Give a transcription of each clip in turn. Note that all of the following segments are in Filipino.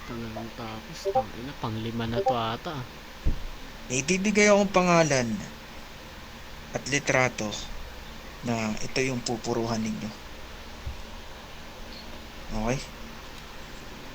Talagang tapos, tangina, pang-5 na to ata. May ibibigay akong pangalan at litrato na ito yung pupuruhan ninyo. Okay?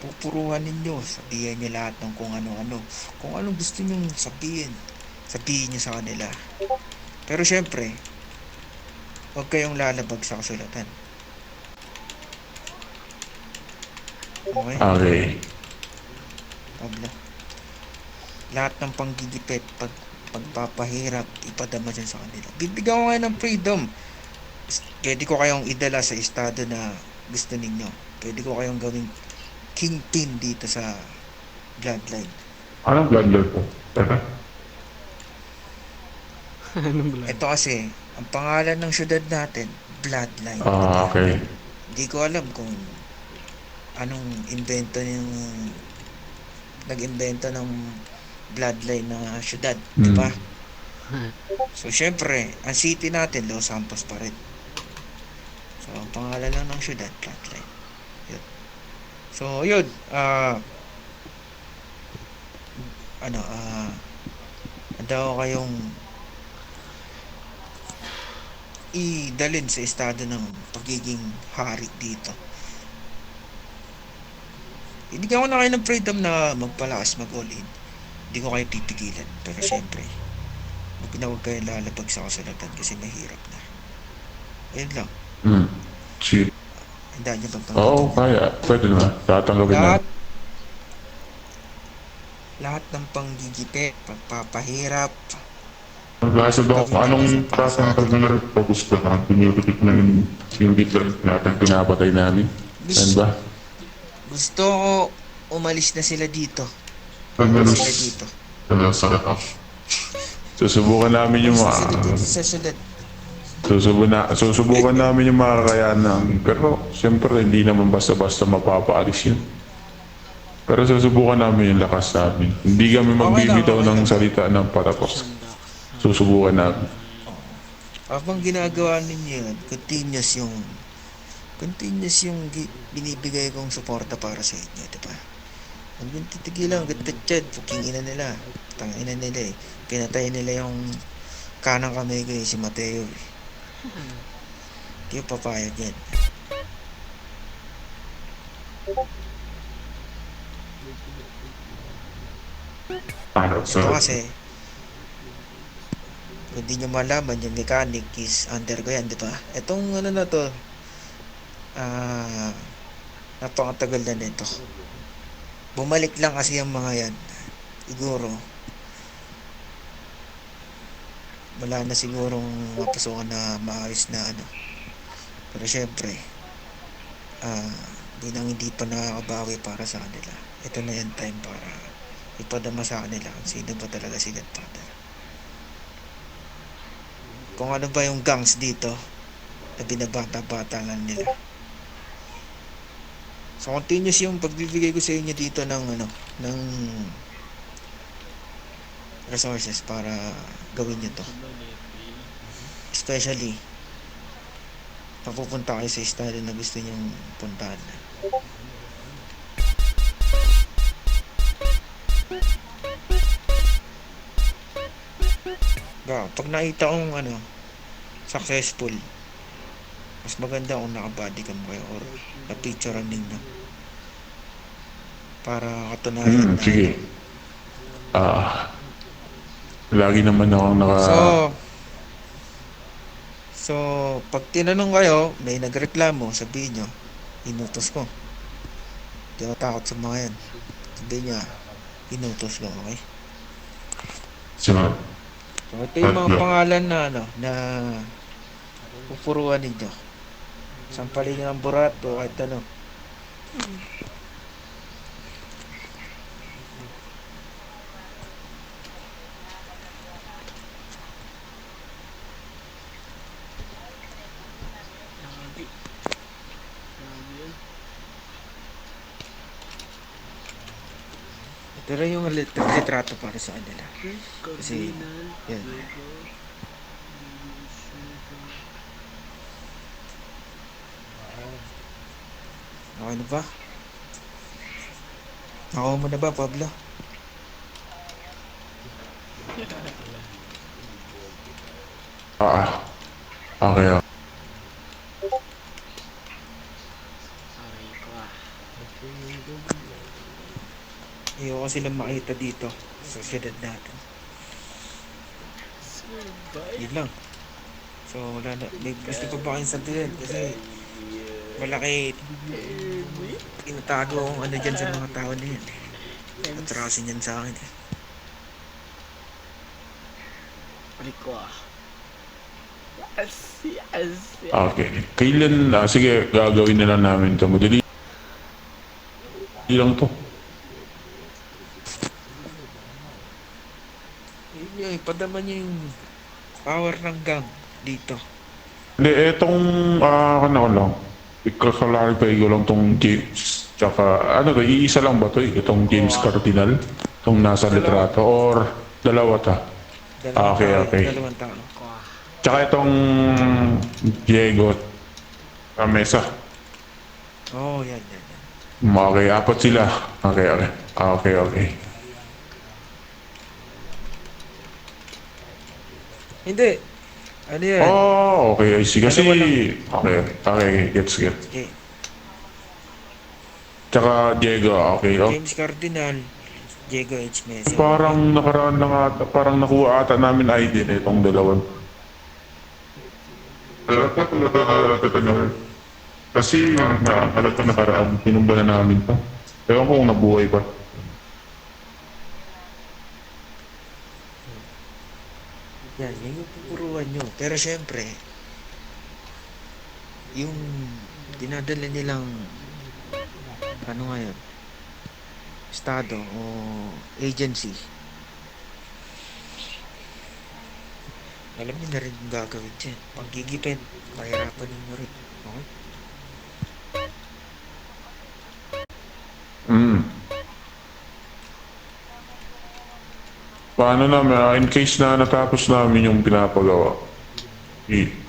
Pupuruhan ninyo. Sabihin nyo lahat ng kung ano-ano. Kung anong gusto nyo sabihin, sabihin nyo sa kanila. Pero syempre, huwag kayong lalabag sa kasulatan. Okay? Okay. Pablo. Lahat ng panggigipit, pagpapahirap, ipadama dyan sa kanila. Bibigyan ko kayo ng freedom. Pwede ko kayong idala sa estado na gusto ninyo. Pwede ko kayong gawing kingpin dito sa bloodline. Anong bloodline po? Teka. Anong blood? Ito kasi, ang pangalan ng syudad natin, bloodline, di Ah, ba? okay. Hindi ko alam kung anong invento yung nag-invento ng bloodline na syudad, di Hmm. ba? So, syempre, ang city natin, Los Santos pa rin. So, ang pangalan lang ng syudad, bloodline. Yun. So, yun, ano, handa ko kayong idalin sa estado ng pagiging hari dito. Ibigyan ko na kayo ng freedom na magpalakas, mag-all in. Hindi ko kayo pipigilan. Pero syempre, huwag kayo lalabag sa kasulatan kasi mahirap na. Ayun lang. Hmm. Sige. Handa niyo bang Oo, tanggapin yan? kaya. Pwede naman. Tatanggapin na. Lahat, lahat ng panggigipit, pagpapahirap, Nasa ba gawin ninyo anong para sa klaseng kanila. pag-narap po gusto na pinipitik na yung leader natin pinapatay namin? Ano Gusto, ba? gusto ko umalis na sila dito. Pag-narap Umalis sila dito. sa lakas. Susubukan namin yung Umalis na mga sila dito sa syudad. susubukan namin yung mga kakayahan namin. Pero siyempre hindi naman basta-basta mapapaalis yun. Pero susubukan namin yung lakas namin. Hindi kami Okay lang, magbibitaw okay ng lang. salita ng patapos. Sanda ka sa... Susubukan namin. Habang ginagawa ninyo yun, continuous yung binibigay kong suporta para sa inyo, di ba? Hanggang titigilan, hanggang tatsyad, fucking ina nila. Tangina nila eh. Pinatay nila yung kanang kamay ko eh, si Mateo eh. Kaya papayag yan. Ano sa... Ito kasi, kung di nyo malaman, yung mechanic is under ko yan, di ba? Itong ano na to, ah, napakatagal na nito. Bumalik lang kasi yung mga yan. Siguro, wala na sigurong mapasukan na maayos na ano. Pero syempre, ah, hindi pa nakakabawi para sa kanila. Ito na yung time para ipadama sa kanila kung sino ba talaga si Godfather. Kung ano ba yung gangs dito na binabata-bata lang nila. So continuous yung pagbibigay ko sa inyo dito ng ano, ng resources para gawin nyo to. Especially, papupunta kayo sa estado na gusto nyong puntahan. Pag nakita kong ano, successful, mas maganda kung naka-bodycam kayo or na-picturean ninyo para katunayan Hmm, na ano. sige. Ah, lagi naman akong naka... So, so, pag tinanong kayo, may nagreklamo, sabihin nyo, inutos ko. Hindi ako takot sa mga yan. Sabihin nyo, inutos ko, okay? Sunod. So, ito yung mga Tatlo. pangalan na ano, na pupuruan ninyo. Sampalin nyo ng burat o kahit ano. Lagi. Lagi yan. Ito rin yung litrato para sa kanila. Kasi, Cardinal. yan. Logo. Okay na ba? Ako mo na ba, Pablo? Ah, okay. Aray ko ah. Ayoko silang makita dito sa syudad natin. Survive. Yun lang. So, wala na. May gusto pa ba kayong sabihin? Kasi malaki tinatago akong ano dyan sa mga tao na yan. Atrasin yan sa akin. Aray ko ah. Yes, yes, yes. Okay. Kailan, sige, gagawin na lang namin ito. Madali lang to. Yun yun, ipadama niyo yung power ng gang dito. Hindi, etong, ano ko lang. Ika-clarify ko lang tong James. Tsaka, ano to, iisa lang ba to? Itong James Cardinal? Itong nasa litrato? Or dalawa ta? Dalawang Okay, tao, okay. dalawang tao. Ko ah. Tsaka itong Diego Mesa. Oo, yan. Okay, apat sila. Okay, okay. Okay, okay. Hindi. Ano yan? Oh, okay, I see. Kasi, Dalawa lang. okay, okay, gets. Okay. Tsaka Diego, okay. Oh. James Cardinal, Diego H. Mesa. Parang nakaraan na nga, parang nakuha ata namin ID na itong dalawan. Kasi halata nakaraan, pinumba na namin pa. Ewan ko kung nabuhay pa. Yan yung pupuruan nyo. Pero syempre, yung dinadala nilang ano ngayon, estado o agency, alam niyo na rin yung gagawin dyan. Pagigipin, mahirapan ninyo rin. Okay? Mm. Paano namin, in case na natapos namin yung pinapagawa,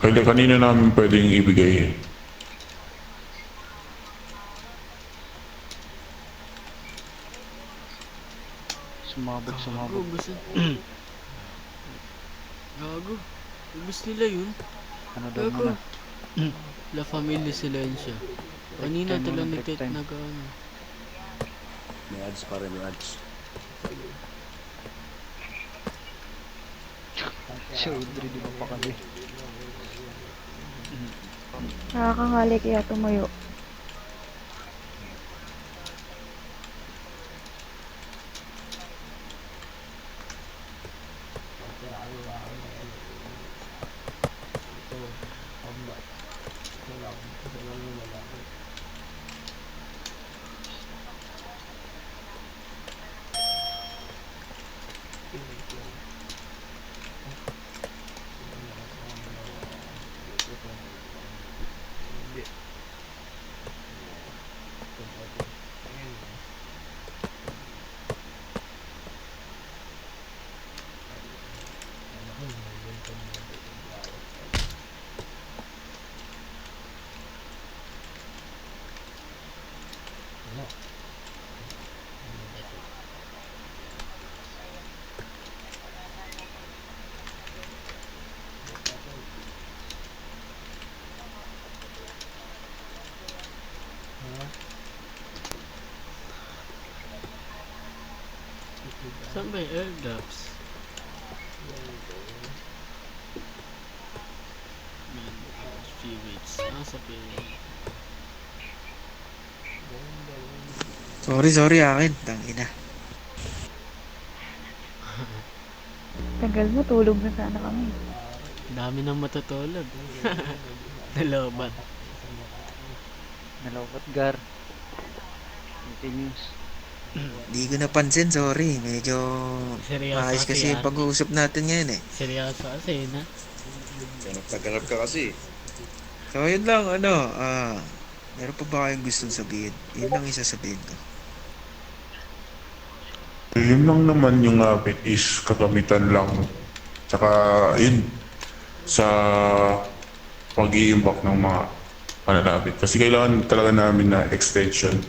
kaya kanina namin pwedeng ibigay. Sumabog. Gago, gusto. Gago. Gusto nila yun. Ano daw Gago. muna? La Familia Silencia. Kanina time tala muna, ni break Tet time. nag-ano. May ads pa rin, may ads. Si Audrey, di ba pa kami? Nakakangali kaya tumuyo. Saan ba yung airdrops? Man, few weeks. Sa Pilipinas. Sorry akin. Tangina. Tagal mo, tulog na sana kami. Dami nang matutulog. Nalobat. Nalawat gar. Continuous. Di ko napansin, sorry. Medyo Seryoso maayos kasi yung yan. pag-uusap natin ngayon eh. Seryoso kasi na. Ganap ka kasi. So, yun lang, meron pa ba kayong gustong sabihin? Yun lang yung sasabihin ko. Yun lang naman yung namin is kagamitan lang. Tsaka yun, sa pag-iimbak ng mga namin. Kasi kailangan talaga namin na extension.